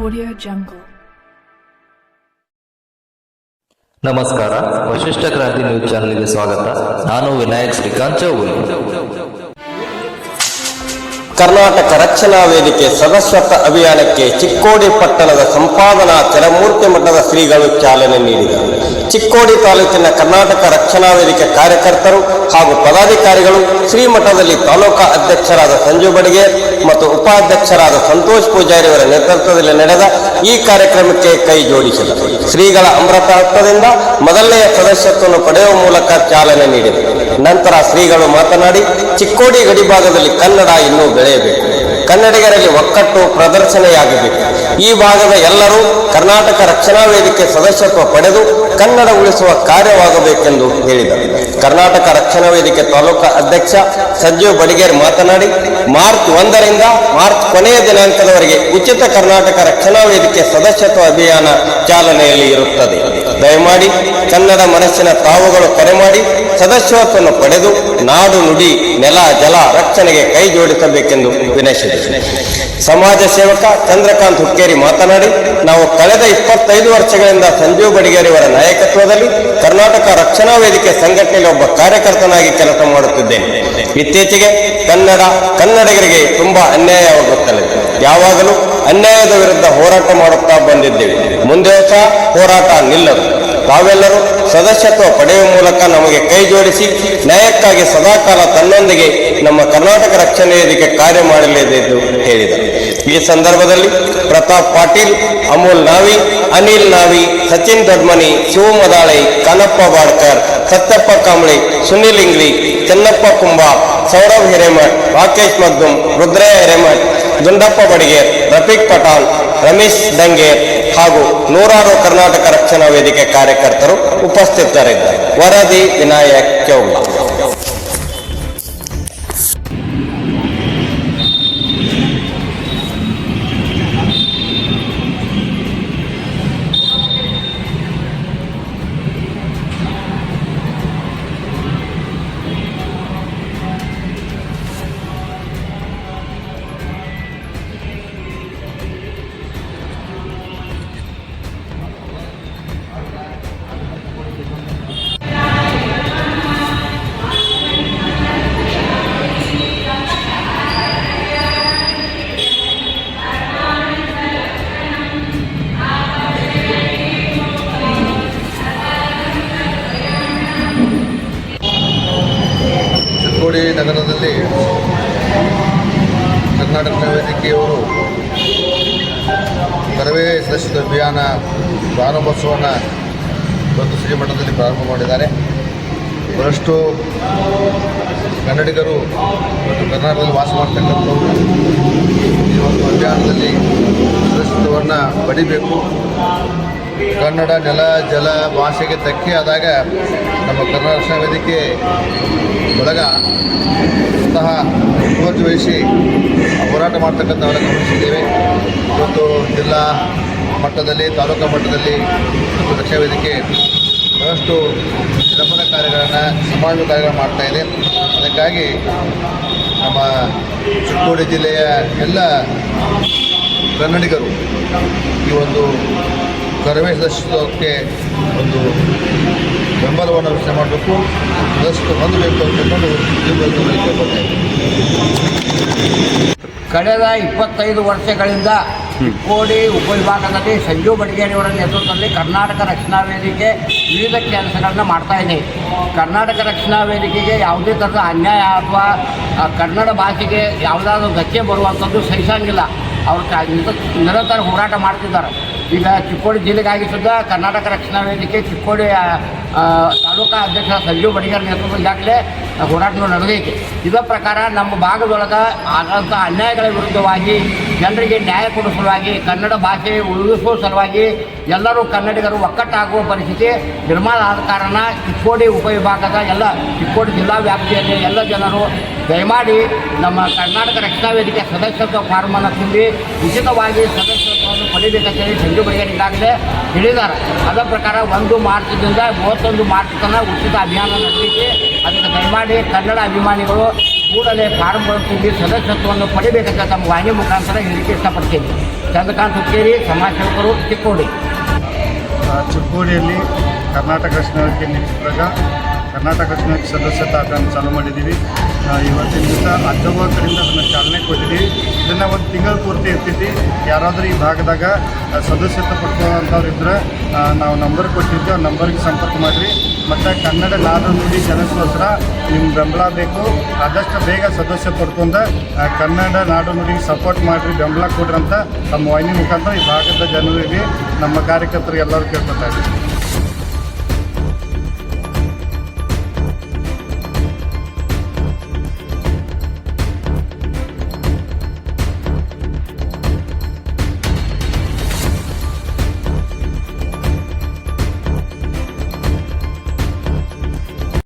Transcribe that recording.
Audio Jungle. ನಮಸ್ಕಾರ, ವಶಿಷ್ಠ ಕ್ರಾಂತಿ news ಚಾನೆಲ್ಗೆ ಸ್ವಾಗತ. ನಾನು ವಿನಾಯಕ್ ಶ್ರೀಕಾಂತ್ ಚೌಗುಲಿ. ಕರ್ನಾಟಕ ರಕ್ಷಣಾ ವೇದಿಕೆ ಸದಸ್ಯತ್ವ ಅಭಿಯಾನಕ್ಕೆ ಚಿಕ್ಕೋಡಿ ಪಟ್ಟಣದ ಸಂಪಾದನಾ ತೆರಮೂರ್ತಿ ಮಠದ ಶ್ರೀಗಳು ಚಾಲನೆ ನೀಡಿದರು. ಚಿಕ್ಕೋಡಿ ತಾಲೂಕಿನ ಕರ್ನಾಟಕ ರಕ್ಷಣಾ ವೇದಿಕೆ ಕಾರ್ಯಕರ್ತರು ಹಾಗೂ ಪದಾಧಿಕಾರಿಗಳು ಶ್ರೀಮಠದಲ್ಲಿ ತಾಲೂಕಾ ಅಧ್ಯಕ್ಷರಾದ ಸಂಜು ಬಡಿಗೇರ್ ಮತ್ತು ಉಪಾಧ್ಯಕ್ಷರಾದ ಸಂತೋಷ್ ಪೂಜಾರಿ ಅವರ ನೇತೃತ್ವದಲ್ಲಿ ನಡೆದ ಈ ಕಾರ್ಯಕ್ರಮಕ್ಕೆ ಕೈ ಜೋಡಿಸಿದರು. ಶ್ರೀಗಳ ಅಮೃತ ಹಸ್ತದಿಂದ ಮೊದಲನೆಯ ಸದಸ್ಯತ್ವವನ್ನು ಪಡೆಯುವ ಮೂಲಕ ಚಾಲನೆ ನೀಡಿದರು. ನಂತರ ಶ್ರೀಗಳು ಮಾತನಾಡಿ, ಚಿಕ್ಕೋಡಿ ಗಡಿಭಾಗದಲ್ಲಿ ಕನ್ನಡ ಇನ್ನೂ ಬೆಳೆಯಬೇಕು, ಕನ್ನಡಿಗರಲ್ಲಿ ಒಕ್ಕಟ್ಟು ಪ್ರದರ್ಶನೆಯಾಗಬೇಕು. ಈ ಭಾಗದ ಎಲ್ಲರೂ ಕರ್ನಾಟಕ ರಕ್ಷಣಾ ವೇದಿಕೆ ಸದಸ್ಯತ್ವ ಪಡೆದು ಕನ್ನಡ ಉಳಿಸುವ ಕಾರ್ಯವಾಗಬೇಕೆಂದು ಹೇಳಿದರು. ಕರ್ನಾಟಕ ರಕ್ಷಣಾ ವೇದಿಕೆ ತಾಲೂಕಾ ಅಧ್ಯಕ್ಷ ಸಂಜೀವ್ ಬಡಿಗೇರ್ ಮಾತನಾಡಿ, ಮಾರ್ಚ್ 1ರಿಂದ ಮಾರ್ಚ್ ಕೊನೆಯ ದಿನಾಂಕದವರೆಗೆ ಉಚಿತ ಕರ್ನಾಟಕ ರಕ್ಷಣಾ ವೇದಿಕೆ ಸದಸ್ಯತ್ವ ಅಭಿಯಾನ ಚಾಲನೆಯಲ್ಲಿ ಇರುತ್ತದೆ. ದಯಮಾಡಿ ಕನ್ನಡ ಮನಸ್ಸಿನ ತಾವುಗಳು ಕರೆ ಮಾಡಿ ಸದಸ್ಯತ್ವವನ್ನು ಪಡೆದು ನಾಡು ನುಡಿ ನೆಲ ಜಲ ರಕ್ಷಣೆಗೆ ಕೈ ಜೋಡಿಸಬೇಕೆಂದು ವಿನಯಿಸಿದರು. ಸಮಾಜ ಸೇವಕ ಚಂದ್ರಕಾಂತ್ ಹುಕ್ಕೇರಿ ಮಾತನಾಡಿ, ನಾವು ಕಳೆದ 25 ವರ್ಷಗಳಿಂದ ಸಂಜೀವ್ ಬಡಿಗೇರಿ ಅವರ ನಾಯಕತ್ವದಲ್ಲಿ ಕರ್ನಾಟಕ ರಕ್ಷಣಾ ವೇದಿಕೆ ಸಂಘಟನೆಯಲ್ಲಿ ಒಬ್ಬ ಕಾರ್ಯಕರ್ತನಾಗಿ ಕೆಲಸ ಮಾಡುತ್ತಿದ್ದೇನೆ. ಇತ್ತೀಚೆಗೆ ಕನ್ನಡಿಗರಿಗೆ ತುಂಬಾ ಅನ್ಯಾಯವಾಗುತ್ತದೆ. ಯಾವಾಗಲೂ ಅನ್ಯಾಯದ ವಿರುದ್ಧ ಹೋರಾಟ ಮಾಡುತ್ತಾ ಬಂದಿದ್ದೇವೆ. ಮುಂದೆ ಸಹ ಹೋರಾಟ ನಿಲ್ಲದು. ತಾವೆಲ್ಲರೂ ಸದಸ್ಯತ್ವ ಪಡೆಯುವ ಮೂಲಕ ನಮಗೆ ಕೈ ಜೋಡಿಸಿ ನ್ಯಾಯಕ್ಕಾಗಿ ಸದಾಕಾಲ ತನ್ನೊಂದಿಗೆ ನಮ್ಮ ಕರ್ನಾಟಕ ರಕ್ಷಣಾ ವೇದಿಕೆ ಕಾರ್ಯ ಮಾಡಲಿದೆ ಎಂದು ಹೇಳಿದರು. ಈ ಸಂದರ್ಭದಲ್ಲಿ ಪ್ರತಾಪ್ ಪಾಟೀಲ್, ಅಮೋಲ್ ನಾವಿ, ಅನಿಲ್ ನಾವಿ, ಸಚಿನ್ ದೊಡ್ಮನಿ, ಶಿವ ಮದಾಳೆ, ಕನಪ್ಪ ಬಾಡ್ಕರ್, ಸತ್ಯಪ್ಪ ಕಾಂಬಳಿ, ಸುನಿಲ್ ಇಂಗ್ಲಿ, ಚೆನ್ನಪ್ಪ ಕುಂಬ, ಸೌರವ್ ಹಿರೇಮಠ್, ರಾಕೇಶ್ ಮಗ್ದುಮ್, ರುದ್ರಯ್ಯ ಹಿರೇಮಠ್, ದುಂಡಪ್ಪ ಬಡಿಗೇರ್, ರಫೀಕ್ ಪಠಾಣ್, ರಮೇಶ್ ದಂಗೇರ್ ಹಾಗೂ ನೂರಾರು ಕರ್ನಾಟಕ ರಕ್ಷಣಾ ವೇದಿಕೆ ಕಾರ್ಯಕರ್ತರು ಉಪಸ್ಥಿತರಿದ್ದರು. ವರದಿ ವಿನಾಯಕ್ ಚೌಗುಲ. ಚಿಕ್ಕೋಡಿ ನಗರದಲ್ಲಿ ಕರ್ನಾಟಕ ವೇದಿಕೆಯವರು ಕರವೇ ಸದಸ್ಯತ್ವ ಅಭಿಯಾನ ಪ್ರಾರಂಭೋತ್ಸವವನ್ನು ಇವತ್ತು ಶ್ರೀಮಠದಲ್ಲಿ ಪ್ರಾರಂಭ ಮಾಡಿದ್ದಾರೆ. ಬಹಳಷ್ಟು ಕನ್ನಡಿಗರು ಮತ್ತು ಕರ್ನಾಟಕದಲ್ಲಿ ವಾಸ ಮಾಡ್ತಕ್ಕಂಥವರು ಈ ಒಂದು ಅಭಿಯಾನದಲ್ಲಿ ಸದಸ್ಯತ್ವವನ್ನು ಪಡಿಬೇಕು. ಕನ್ನಡ ನೆಲ ಜಲ ಭಾಷೆಗೆ ಧಕ್ಕೆ ಆದಾಗ ನಮ್ಮ ಕನ್ನಡ ರಕ್ಷಣಾ ವೇದಿಕೆ ಒಳಗ ಸ್ವತಃ ಮುತುವರ್ಜಿ ವಹಿಸಿ ಹೋರಾಟ ಮಾಡ್ತಕ್ಕಂಥವನ್ನ ಗಮನಿಸಿದ್ದೇವೆ. ಇವತ್ತು ಜಿಲ್ಲಾ ಮಟ್ಟದಲ್ಲಿ, ತಾಲೂಕಾ ಮಟ್ಟದಲ್ಲಿ ಮತ್ತು ರಕ್ಷಣಾ ವೇದಿಕೆ ಬಹಳಷ್ಟು ಜನಪರ ಕಾರ್ಯಗಳನ್ನು, ಸಮಾಜ ಕಾರ್ಯಗಳನ್ನು ಮಾಡ್ತಾಯಿದೆ. ಅದಕ್ಕಾಗಿ ನಮ್ಮ ಚಿಕ್ಕೋಡಿ ಜಿಲ್ಲೆಯ ಎಲ್ಲ ಕನ್ನಡಿಗರು ಈ ಒಂದು ಕರವೇ ಸದಸ್ಯತ್ವಕ್ಕೆ ಒಂದು ಬೆಂಬಲವನ್ನು ವ್ಯವಸ್ಥೆ ಮಾಡಬೇಕು, ಸದಸ್ಯತ್ವ ಹೊಂದಬೇಕು ಅಂತಕೊಂಡು ಕೇಳ್ಕೊಳ್ತೇವೆ. ಕಳೆದ 25 ವರ್ಷಗಳಿಂದ ಚಿಕ್ಕೋಡಿ ಉಪವಿಭಾಗದಲ್ಲಿ ಸಂಜೀವ್ ಬಡಿಗೇರಿಯವರ ನೇತೃತ್ವದಲ್ಲಿ ಕರ್ನಾಟಕ ರಕ್ಷಣಾ ವೇದಿಕೆ ವಿವಿಧ ಕೆಲಸಗಳನ್ನು ಮಾಡ್ತಾ ಇದೆ. ಕರ್ನಾಟಕ ರಕ್ಷಣಾ ವೇದಿಕೆಗೆ ಯಾವುದೇ ಥರದ ಅನ್ಯಾಯ ಅಥವಾ ಕನ್ನಡ ಭಾಷೆಗೆ ಯಾವುದಾದ್ರೂ ಧಕ್ಕೆ ಬರುವಂಥದ್ದು ಸಹಿಸಂಗಿಲ್ಲ. ಅವರು ನಿರಂತರ ಹೋರಾಟ ಮಾಡ್ತಿದ್ದಾರೆ. ಈಗ ಚಿಕ್ಕೋಡಿ ಜಿಲ್ಲೆಗಾಗಿ ಸುದ್ದ ಕರ್ನಾಟಕ ರಕ್ಷಣಾ ವೇದಿಕೆ ಚಿಕ್ಕೋಡಿ ತಾಲೂಕಾ ಅಧ್ಯಕ್ಷ ಸಂಜೀವ್ ಬಡಿಗೇರ್ ನೇತೃತ್ವದಲ್ಲಿ ಈಗಾಗಲೇ ಹೋರಾಟ ನಡೆದೈತೆ. ಇದರ ಪ್ರಕಾರ ನಮ್ಮ ಭಾಗದೊಳಗೆ ಆದಂಥ ಅನ್ಯಾಯಗಳ ವಿರುದ್ಧವಾಗಿ ಜನರಿಗೆ ನ್ಯಾಯ ಕೊಡುವ ಸಲುವಾಗಿ, ಕನ್ನಡ ಭಾಷೆ ಉಳಿಸುವ ಸಲುವಾಗಿ ಎಲ್ಲರೂ ಕನ್ನಡಿಗರು ಒಕ್ಕಟ್ಟಾಗುವ ಪರಿಸ್ಥಿತಿ ನಿರ್ಮಾಣ ಆದ ಕಾರಣ ಚಿಕ್ಕೋಡಿ ಉಪವಿಭಾಗದ ಎಲ್ಲ ಚಿಕ್ಕೋಡಿ ಜಿಲ್ಲಾ ವ್ಯಾಪ್ತಿಯಲ್ಲಿ ಎಲ್ಲ ಜನರು ದಯಮಾಡಿ ನಮ್ಮ ಕರ್ನಾಟಕ ರಕ್ಷಣಾ ವೇದಿಕೆ ಸದಸ್ಯತ್ವ ಫಾರ್ಮನ್ನು ತುಂಬಿ ಉಚಿತವಾಗಿ ಸದಸ್ಯತ್ವವನ್ನು ಪಡೆಯಬೇಕಂತೇಳಿ ಸಂಜೀವ್ ಬಡಿಗೇರ್ ಈಗಾಗಲೇ ಹೇಳಿದ್ದಾರೆ. ಅದರ ಪ್ರಕಾರ 1 ಮಾರ್ಚ್ದಿಂದ 31 ಮಾರ್ಚ್ ತನಕ ಉಚಿತ ಅಭಿಯಾನ ನಡೆದಿದೆ. ಅದಕ್ಕೆ ದಯಮಾಡಿ ಕನ್ನಡ ಅಭಿಮಾನಿಗಳು ಕೂಡಲೇ ಫಾರ್ಮ್ಗಳನ್ನು ತುಂಬಿ ಸದಸ್ಯತ್ವವನ್ನು ಪಡಿಬೇಕಂತ ತಮ್ಮ ವಾಹಿನಿ ಮುಖಾಂತರ ಹೇಳಿಕೆ ಇಷ್ಟಪಡ್ತೀನಿ. ಚಂದ್ರಕಾಂತ್ ಹುಕ್ಕೇರಿ, ಸಮಾಜ ಸೇವಕರು, ಚಿಕ್ಕೋಡಿ. ಚಿಕ್ಕೋಡಿಯಲ್ಲಿ ಕರ್ನಾಟಕ ರಕ್ಷಣಾ ವೇದಿಕೆ ನೇತೃತ್ವದಾಗ ಕರ್ನಾಟಕ ರಕ್ಷಣಾ ವೇದಿಕೆ ಸದಸ್ಯತಾ ಅಭಿಯಾನ ಚಾಲೂ ಮಾಡಿದ್ದೀವಿ. ಇವತ್ತಿನ ದಿವಸ ಅಜ್ಜವ್ವ ಕಡೆಯಿಂದ ಅದನ್ನು ಚಾಲನೆ ಕೊಟ್ಟಿದ್ದೀವಿ. ಇದನ್ನು ಒಂದು ತಿಂಗಳ ಪೂರ್ತಿ ಇರ್ತೈತಿ. ಯಾರಾದರೂ ಈ ಭಾಗದಾಗ ಸದಸ್ಯತ್ವ ಪಡ್ಕೊಳ್ಳೋಂಥವ್ರು ಇದ್ದರೆ ನಾವು ನಂಬರ್ ಕೊಟ್ಟಿದ್ದೆ, ಆ ನಂಬರ್ಗೆ ಸಂಪರ್ಕ ಮಾಡಿರಿ. ಮತ್ತು ಕನ್ನಡ ನಾಡು ನುಡಿ ಜನಸ್ಕೋಸ್ಕರ ನಿಮ್ಮ ಬೆಂಬಲ ಬೇಕು. ಆದಷ್ಟು ಬೇಗ ಸದಸ್ಯ ಪಡ್ಕೊಂಡು ಕನ್ನಡ ನಾಡು ನುಡಿಗೆ ಸಪೋರ್ಟ್ ಮಾಡಿರಿ, ಬೆಂಬಲ ಕೊಡ್ರಿ ಅಂತ ನಮ್ಮ ವಾಹಿನಿ ಮುಖಾಂತರ ಈ ಭಾಗದ ಜನರಿಗೆ, ನಮ್ಮ ಕಾರ್ಯಕರ್ತರಿಗೆ ಎಲ್ಲರೂ ಕೇಳ್ಕೊತಾ ಇದ್ದೀವಿ.